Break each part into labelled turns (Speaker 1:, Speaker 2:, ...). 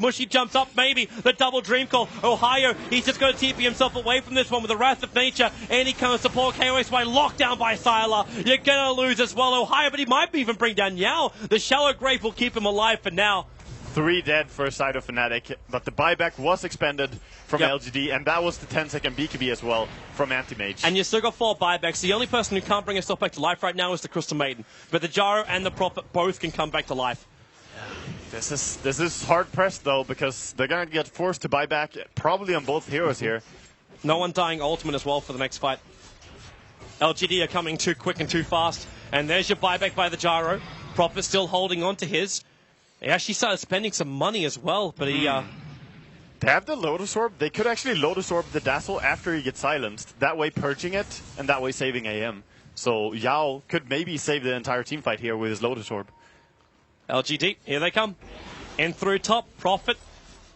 Speaker 1: Mushy jumps up, maybe the double dream call. Ohio, he's just going to TP himself away from this one with the Wrath of Nature. Any kind of support, KOS by lockdown by Sylar. You're going to lose as well, Ohio, but he might even bring down Yao. The Shallow Grave will keep him alive for now.
Speaker 2: 3 dead for a side of Fnatic, but the buyback was expended from LGD, and that was the 10-second BKB as well from Anti-Mage.
Speaker 1: And you still got 4 buybacks. The only person who can't bring himself back to life right now is the Crystal Maiden. But the Jaro and the Prophet both can come back to life.
Speaker 2: This is hard pressed though, because they're gonna get forced to buy back probably on both heroes here.
Speaker 1: No one dying ultimate as well for the next fight. LGD are coming too quick and too fast. And there's your buyback by the Jaro. Prophet still holding on to his. He actually started spending some money as well, but he
Speaker 2: They have the Lotus Orb. They could actually Lotus Orb the Dazzle after he gets silenced. That way purging it, and that way saving AM. So Yao could maybe save the entire team fight here with his Lotus Orb.
Speaker 1: LGD, here they come. In through top, Prophet.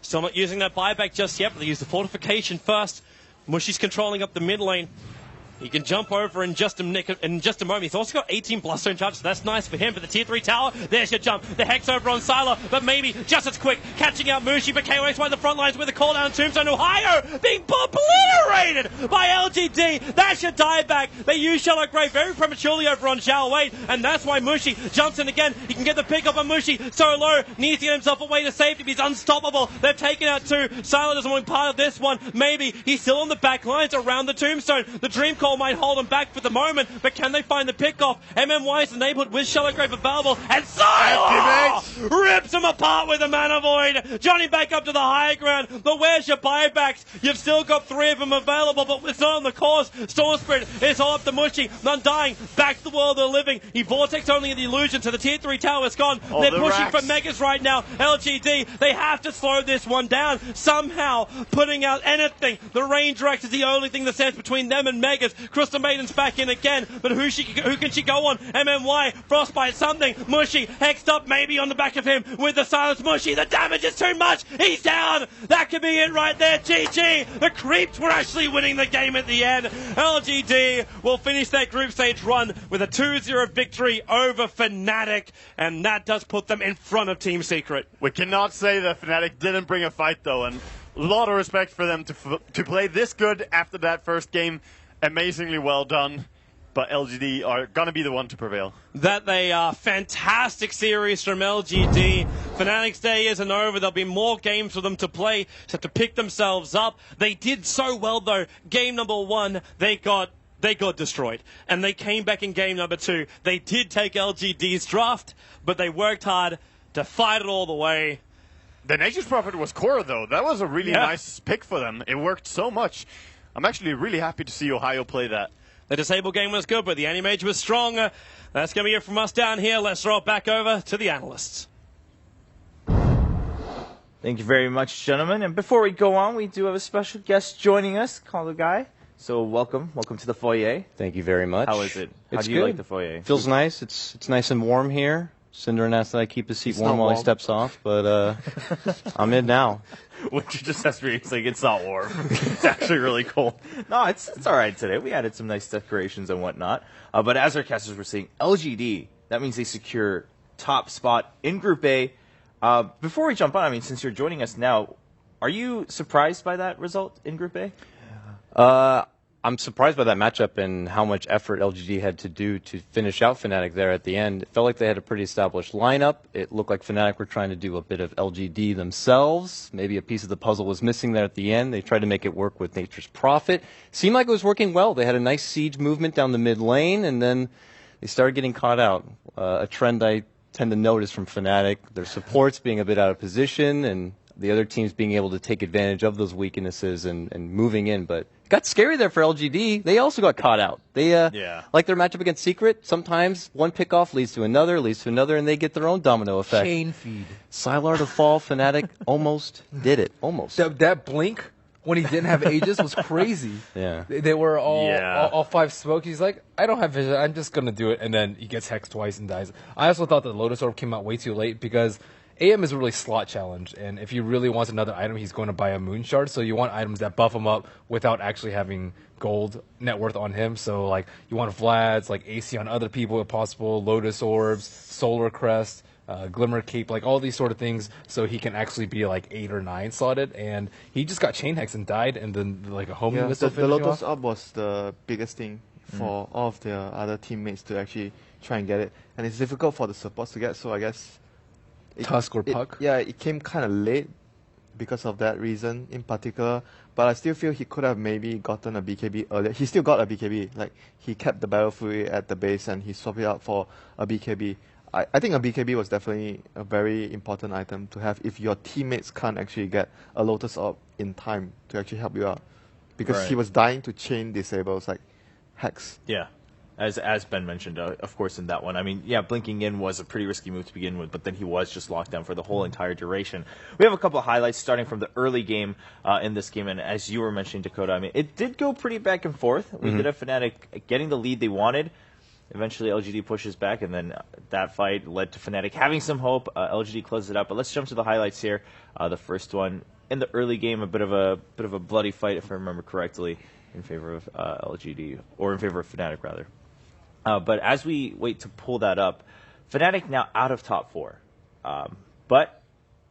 Speaker 1: Still not using that buyback just yet, but they use the fortification first. Mushy's controlling up the mid lane. He can jump over in just a moment. He's also got 18 Bloodstone charges, so that's nice for him. For the tier 3 tower, there's your jump. The Hex over on Sylar, but maybe just as quick, catching out Mushi, but KOS by the front lines with a call down Tombstone. Ohio being obliterated by LGD. That's your dieback. They use Shallow Grave very prematurely over on Xiao Wei, and that's why Mushi jumps in again. He can get the pick up on Mushi. So low, needs to get himself away to safety. He's unstoppable. They've taken out 2. Sylar doesn't want part of this one. Maybe he's still on the back lines around the Tombstone. The Dream Call might hold him back for the moment, but can they find the pickoff? MMY is enabled with Shallow Grave available, and Sylar rips him apart with a Mana Void. Johnny back up to the higher ground, but where's your buybacks? You've still got 3 of them available, but it's not on the course. Storm Spirit is all up to Mushy. Undying, back to the world of the living. He Vortex only in the illusion, so the tier 3 tower is gone. They're pushing for Megas right now. LGD, they have to slow this one down. Somehow, putting out anything. The range Rex is the only thing that stands between them and Megas. Crystal Maiden's back in again, but who can she go on? MMY, Frostbite, something. Mushy, hexed up maybe on the back of him with the silence. Mushy, the damage is too much. He's down. That could be it right there. GG. The Creeps were actually winning the game at the end. LGD will finish their group stage run with a 2-0 victory over Fnatic, and that does put them in front of Team Secret.
Speaker 2: We cannot say that Fnatic didn't bring a fight though, and a lot of respect for them to play this good after that first game. Amazingly well done, but LGD are going to be the one to prevail.
Speaker 1: That they are. Fantastic series from LGD. Fnatic's day isn't over. There'll be more games for them to play, just have to pick themselves up. They did so well though. Game number 1, they got destroyed. And they came back in game number 2. They did take LGD's draft, but they worked hard to fight it all the way.
Speaker 2: The Nature's Prophet was core though. That was a really nice pick for them. It worked so much. I'm actually really happy to see Ohio play that.
Speaker 1: The Disable game was good, but the Anti-Mage was strong. That's going to be it from us down here. Let's throw it back over to the analysts.
Speaker 3: Thank you very much, gentlemen. And before we go on, we do have a special guest joining us, Call the Guy. So welcome to the foyer.
Speaker 4: Thank you very much.
Speaker 3: How is it? How
Speaker 4: It's
Speaker 3: do you
Speaker 4: good.
Speaker 3: like the foyer?
Speaker 4: Feels nice. It's nice and warm here. Cinder asks that I keep the seat warm while he steps off, but I'm in now.
Speaker 3: Winter just has to be, like, it's not warm. It's actually really cold. No, it's all right today. We added some nice decorations and whatnot. But as our casters were saying, LGD, that means they secure top spot in Group A. Before we jump on, I mean, since you're joining us now, are you surprised by that result in Group A?
Speaker 4: I'm surprised by that matchup and how much effort LGD had to do to finish out Fnatic there at the end. It felt like they had a pretty established lineup. It looked like Fnatic were trying to do a bit of LGD themselves. Maybe a piece of the puzzle was missing there at the end. They tried to make it work with Nature's Prophet. Seemed like it was working well. They had a nice siege movement down the mid lane, and then they started getting caught out. A trend I tend to notice from Fnatic, their supports being a bit out of position, and the other teams being able to take advantage of those weaknesses and moving in. But it got scary there for LGD. They also got caught out. They, like their matchup against Secret, sometimes one pickoff leads to another, and they get their own domino effect.
Speaker 5: Chain feed.
Speaker 4: Sylar to fall, Fnatic almost did it. Almost.
Speaker 5: That blink when he didn't have Aegis was crazy.
Speaker 4: Yeah.
Speaker 5: They were all 5 smoke. He's like, I don't have vision. I'm just going to do it. And then he gets hexed twice and dies. I also thought the Lotus Orb came out way too late because AM is a really slot challenge, and if he really wants another item, he's going to buy a Moon Shard, so you want items that buff him up without actually having gold net worth on him. So, like, you want Vlad's, like, AC on other people if possible, Lotus Orbs, Solar Crest, Glimmer Cape, like all these sort of things, so he can actually be like 8 or 9 slotted. And he just got chain hex and died, and then like a homing missile.
Speaker 6: The Lotus Orb was the biggest thing for all of their other teammates to actually try and get it, and it's difficult for the supports to get. So I guess
Speaker 5: Tusk or Puck.
Speaker 6: It came kind of late because of that reason in particular. But I still feel he could have maybe gotten a BKB earlier. He still got a BKB. Like, he kept the Battle Fury at the base and he swapped it out for a BKB. I think a BKB was definitely a very important item to have if your teammates can't actually get a Lotus Orb in time to actually help you out. Because he was dying to chain disables like Hex.
Speaker 3: Yeah. As Ben mentioned, of course, in that one. I mean, yeah, blinking in was a pretty risky move to begin with, but then he was just locked down for the whole entire duration. We have a couple of highlights starting from the early game in this game, and as you were mentioning, Dakota, I mean, it did go pretty back and forth. We did have Fnatic getting the lead they wanted. Eventually, LGD pushes back, and then that fight led to Fnatic having some hope. LGD closes it out, but let's jump to the highlights here. The first one, in the early game, a bit of a bloody fight, if I remember correctly, in favor of LGD, or in favor of Fnatic, rather. But as we wait to pull that up, Fnatic now out of top 4. But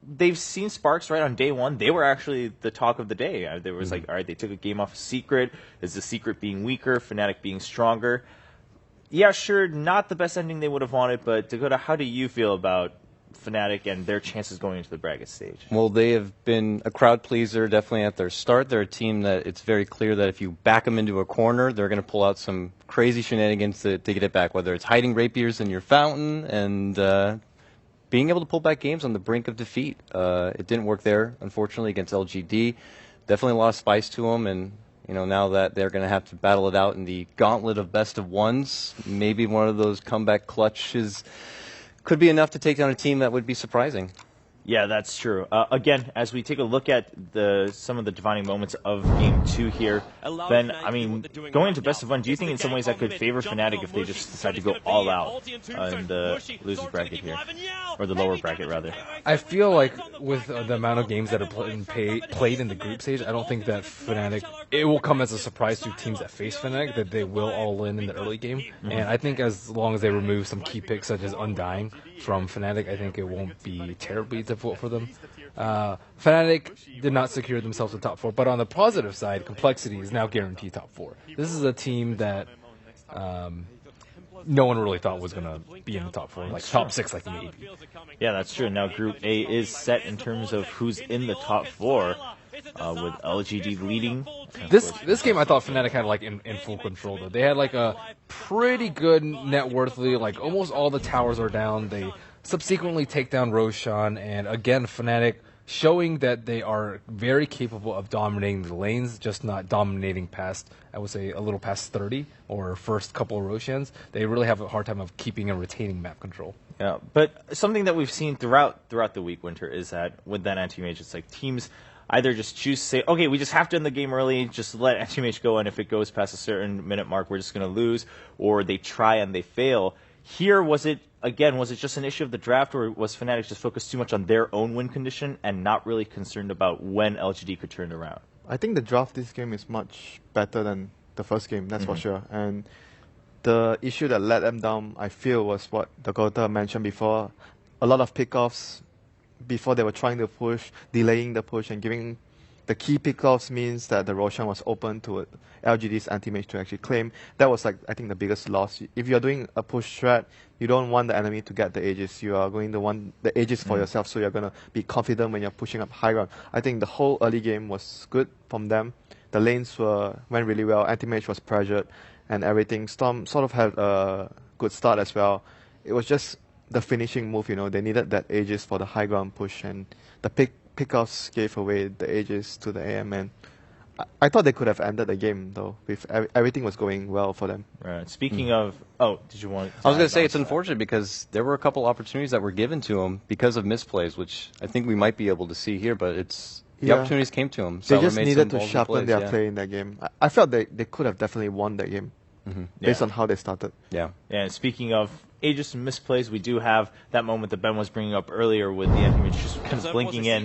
Speaker 3: they've seen Sparks right on day one. They were actually the talk of the day. There was like, all right, they took a game off of Secret. Is the Secret being weaker, Fnatic being stronger? Yeah, sure, not the best ending they would have wanted, but Dakota, how do you feel about Fnatic and their chances going into the bracket stage?
Speaker 4: Well, they have been a crowd pleaser definitely at their start. They're a team that it's very clear that if you back them into a corner, they're going to pull out some crazy shenanigans to get it back, whether it's hiding rapiers in your fountain and being able to pull back games on the brink of defeat. It didn't work there, unfortunately, against LGD. Definitely a lot of spice to them, and now that they're going to have to battle it out in the gauntlet of best of ones, maybe one of those comeback clutches could be enough to take down a team that would be surprising.
Speaker 3: Yeah, that's true. Again, as we take a look at some of the defining moments of Game 2 here, Ben, I mean, going into best of one, do you think in some ways that could favor Fnatic if they just decide to go all out in the losers bracket here? Or the lower bracket, rather?
Speaker 5: I feel like with the amount of games that have played in the group stage, I don't think that Fnatic, it will come as a surprise to teams that face Fnatic that they will all in the early game. And I think as long as they remove some key picks such as Undying from Fnatic, I think it won't be terribly difficult for them. Fnatic did not secure themselves the top 4, but on the positive side, Complexity is now guaranteed top 4. This is a team that no one really thought was going to be in the top 4, like top 6, like maybe.
Speaker 3: Yeah, that's true. Now Group A is set in terms of who's in the top 4, with LGD leading.
Speaker 5: This game I thought Fnatic had like in full control though. They had like a pretty good net worthly, like almost all the towers are down. They subsequently take down Roshan, and again Fnatic showing that they are very capable of dominating the lanes, just not dominating past, I would say, a little past 30 or first couple of Roshans. They really have a hard time of keeping and retaining map control.
Speaker 3: Yeah, but something that we've seen throughout the week, Winter, is that with that anti-mage, it's like teams either just choose to say, okay, we just have to end the game early, just let anti-mage go, and if it goes past a certain minute mark, we're just going to lose, or they try and they fail. Here, was it just an issue of the draft, or was Fnatic just focused too much on their own win condition and not really concerned about when LGD could turn it around?
Speaker 6: I think the draft this game is much better than the first game, that's for sure. And the issue that let them down, I feel, was what Dakota mentioned before. A lot of pickoffs before they were trying to push, delaying the push, and giving the key pickoffs means that the Roshan was open to LGD's anti-mage to actually claim. That was, like, I think, the biggest loss. If you're doing a push strat, you don't want the enemy to get the Aegis. You are going to want the Aegis for yourself, so you're going to be confident when you're pushing up high ground. I think the whole early game was good from them. The lanes went really well. Anti-mage was pressured, and everything. Storm sort of had a good start as well. It was just the finishing move, they needed that Aegis for the high ground push, and the pickoffs gave away the Aegis to the AM, and I thought they could have ended the game, though, if everything was going well for them.
Speaker 3: Right. Speaking of... did you want to...
Speaker 4: I was going to say it's unfortunate because there were a couple opportunities that were given to them because of misplays, which I think we might be able to see here, but the opportunities came to them.
Speaker 6: They just needed to sharpen their play in that game. I felt they could have definitely won that game based on how they started.
Speaker 3: Yeah. And speaking of Aegis and misplays, we do have that moment that Ben was bringing up earlier with the anti-mage just kind of blinking in.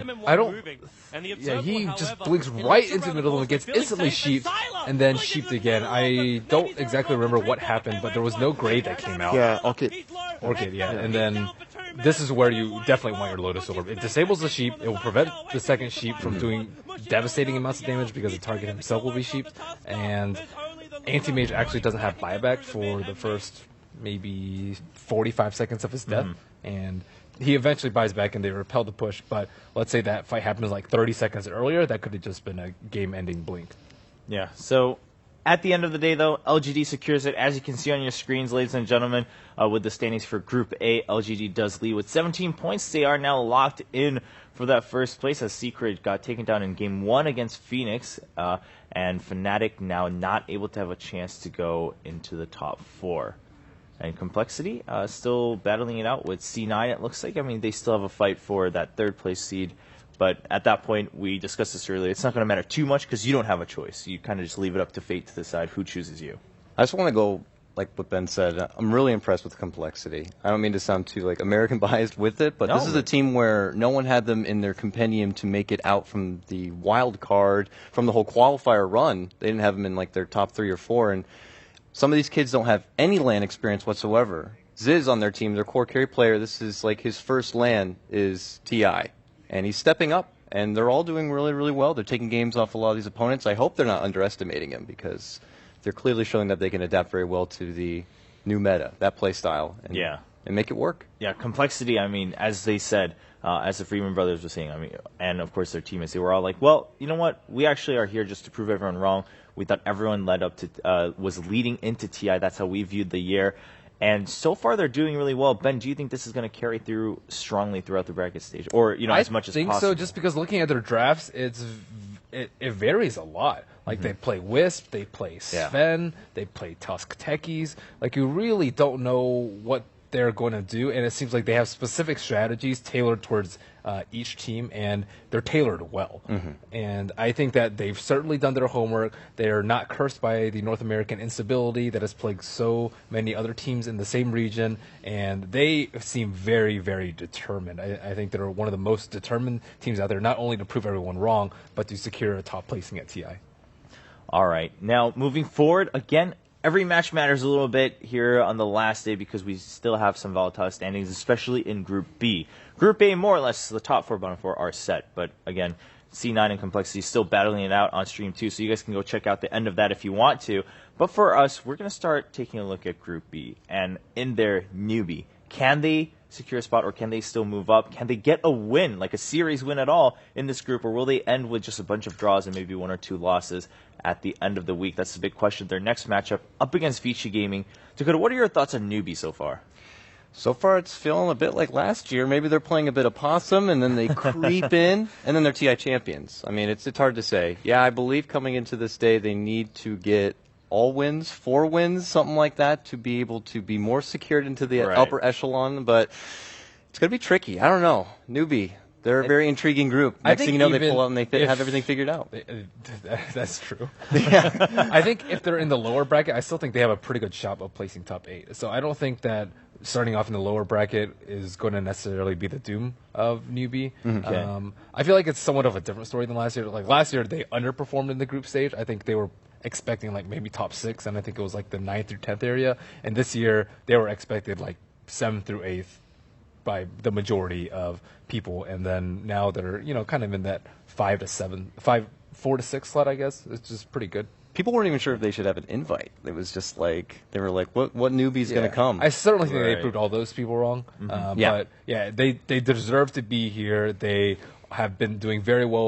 Speaker 5: He just blinks right into the middle and gets instantly sheeped, and then sheeped again. I don't exactly remember what happened, but there was no grade that came out.
Speaker 6: Yeah, Orchid.
Speaker 5: And then this is where you definitely want your Lotus Orb. It disables the sheep. It will prevent the second sheep from doing devastating amounts of damage because the target himself will be sheep. And Anti-Mage actually doesn't have buyback for the first maybe 45 seconds of his death. And he eventually buys back and they repel the push. But let's say that fight happens like 30 seconds earlier. That could have just been a game-ending blink.
Speaker 3: Yeah, so at the end of the day, though, LGD secures it. As you can see on your screens, ladies and gentlemen, with the standings for Group A, LGD does lead with 17 points. They are now locked in for that first place as Secret got taken down in Game 1 against Phoenix, and Fnatic now not able to have a chance to go into the top 4. And Complexity still battling it out with C9, it looks like. I mean, they still have a fight for that third-place seed. But at that point, we discussed this earlier, it's not going to matter too much because you don't have a choice. You kind of just leave it up to fate to decide who chooses you.
Speaker 4: I just want to go, like what Ben said, I'm really impressed with Complexity. I don't mean to sound too like American biased with it, but this is a team where no one had them in their compendium to make it out from the wild card, from the whole qualifier run. They didn't have them in like their top 3 or 4, and some of these kids don't have any LAN experience whatsoever. Ziz on their team, their core carry player, this is like his first LAN is TI. And he's stepping up, and they're all doing really, really well. They're taking games off a lot of these opponents. I hope they're not underestimating him because they're clearly showing that they can adapt very well to the new meta, that play style, and make it work.
Speaker 3: Yeah, Complexity, I mean, as they said, as the Freeman brothers were saying, I mean, and of course their teammates, they were all like, well, you know what? We actually are here just to prove everyone wrong. We thought everyone led up to was leading into TI. That's how we viewed the year. And so far, they're doing really well. Ben, do you think this is going to carry through strongly throughout the bracket stage, or as much as possible?
Speaker 5: I think so. Just because looking at their drafts, it varies a lot. Like they play Wisp, they play Sven, they play Tusk Techies. Like you really don't know what they're going to do, and it seems like they have specific strategies tailored towards each team, and they're tailored well. And I think that they've certainly done their homework. They're not cursed by the North American instability that has plagued so many other teams in the same region, and they seem very, very determined. I think they're one of the most determined teams out there, not only to prove everyone wrong, but to secure a top placing at TI.
Speaker 3: All right, now moving forward, again, every match matters a little bit here on the last day because we still have some volatile standings, especially in Group B. Group A, more or less, the top 4 bottom 4 are set. But again, C9 and Complexity still battling it out on stream 2, so you guys can go check out the end of that if you want to. But for us, we're going to start taking a look at Group B. And in their newbie, can they secure a spot or can they still move up? Can they get a win, like a series win at all in this group, or will they end with just a bunch of draws and maybe 1 or 2 losses at the end of the week? That's the big question. Their next matchup up against Vici Gaming. Dakota, what are your thoughts on newbie so far?
Speaker 4: So far, it's feeling a bit like last year. Maybe they're playing a bit of possum, and then they creep in, and then they're TI champions. I mean, it's hard to say. Yeah, I believe coming into this day, they need to get all wins, 4 wins, something like that, to be able to be more secured into the upper echelon. But it's going to be tricky. I don't know. Newbie. They're a very intriguing group. Next thing you know, they pull out and they have everything figured out.
Speaker 5: That's true. I think if they're in the lower bracket, I still think they have a pretty good shot of placing top 8. So I don't think that starting off in the lower bracket is going to necessarily be the doom of newbie. I feel like it's somewhat of a different story than last year. Like last year, they underperformed in the group stage. I think they were expecting like maybe top 6, and I think it was like the 9th through 10th area. And this year, they were expected like 7th through 8th by the majority of people, and then now they're kind of in that 4 to 6 slot, I guess. It's just pretty good.
Speaker 4: People weren't even sure if they should have an invite. It was just like they were like, "What newbie's going to come?"
Speaker 5: I certainly think they proved all those people wrong. But yeah, they deserve to be here. They have been doing very well